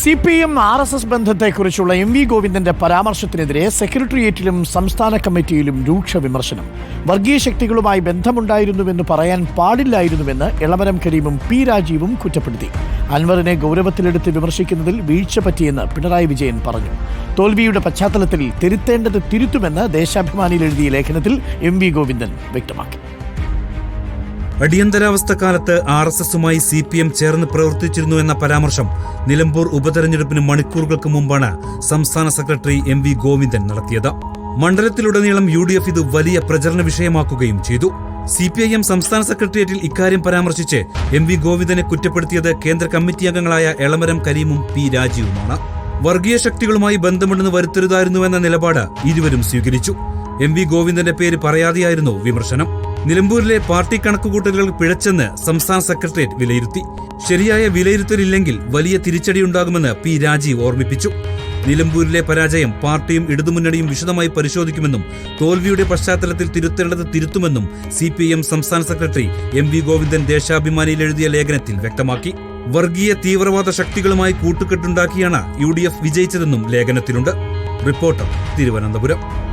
CPM RSS ബന്ധത്തെക്കുറിച്ചുള്ള MV ഗോവിന്ദന്റെ പരാമർശത്തിനെതിരെ സെക്രട്ടേറിയറ്റിലും സംസ്ഥാന കമ്മിറ്റിയിലും രൂക്ഷ വിമർശനം. വർഗീയ ശക്തികളുമായി ബന്ധമുണ്ടായിരുന്നുവെന്ന് പറയാൻ പാടില്ലായിരുന്നുവെന്ന് എളമരം കരീമും പി രാജീവും കുറ്റപ്പെടുത്തി. അൻവറിനെ ഗൗരവത്തിലെടുത്ത് വിമർശിക്കുന്നതിൽ വീഴ്ച പറ്റിയെന്ന് പിണറായി വിജയൻ പറഞ്ഞു. തോൽവിയുടെ പശ്ചാത്തലത്തിൽ തിരുത്തേണ്ടത് തിരുത്തുമെന്ന് ദേശാഭിമാനിയിൽ എഴുതിയ ലേഖനത്തിൽ MV ഗോവിന്ദൻ വ്യക്തമാക്കി. അടിയന്തരാവസ്ഥക്കാലത്ത് RSSുമായി CPM ചേർന്ന് പ്രവർത്തിച്ചിരുന്നു എന്ന പരാമർശം നിലമ്പൂർ ഉപതെരഞ്ഞെടുപ്പിന് മണിക്കൂറുകൾക്ക് മുമ്പാണ് സംസ്ഥാന സെക്രട്ടറി MV ഗോവിന്ദൻ നടത്തിയത്. മണ്ഡലത്തിലുടനീളം UDF ഇത് വലിയ പ്രചരണ വിഷയമാക്കുകയും ചെയ്തു. CPIM സംസ്ഥാന സെക്രട്ടേറിയറ്റിൽ ഇക്കാര്യം പരാമർശിച്ച് MV ഗോവിന്ദനെ കുറ്റപ്പെടുത്തിയത് കേന്ദ്ര കമ്മിറ്റി അംഗങ്ങളായ എളമരം കരീമും പി രാജീവുമാണ്. വർഗീയ ശക്തികളുമായി ബന്ധമുണ്ടെന്ന് വരുത്തരുതായിരുന്നുവെന്ന നിലപാട് ഇരുവരും സ്വീകരിച്ചു. MV ഗോവിന്ദന്റെ പേര് പറയാതെയായിരുന്നു വിമർശനം. നിലമ്പൂരിലെ പാർട്ടി കണക്കുകൂട്ടലുകൾ പിഴച്ചെന്ന് സംസ്ഥാന സെക്രട്ടേറിയറ്റ് വിലയിരുത്തി. ശരിയായ വിലയിരുത്തലില്ലെങ്കിൽ വലിയ തിരിച്ചടിയുണ്ടാകുമെന്ന് പി രാജീവ് ഓർമ്മിപ്പിച്ചു. നിലമ്പൂരിലെ പരാജയം പാർട്ടിയും ഇടതുമുന്നണിയും വിശദമായി പരിശോധിക്കുമെന്നും തോൽവിയുടെ പശ്ചാത്തലത്തിൽ തിരുത്തേണ്ടത് തിരുത്തുമെന്നും CPIM സംസ്ഥാന സെക്രട്ടറി MV ഗോവിന്ദൻ ദേശാഭിമാനിയിൽ എഴുതിയ ലേഖനത്തിൽ വ്യക്തമാക്കി. വർഗീയ തീവ്രവാദ ശക്തികളുമായി കൂട്ടുകെട്ടുണ്ടാക്കിയാണ് UDF വിജയിച്ചതെന്നും ലേഖനത്തിലുണ്ട്. റിപ്പോർട്ടർ, തിരുവനന്തപുരം.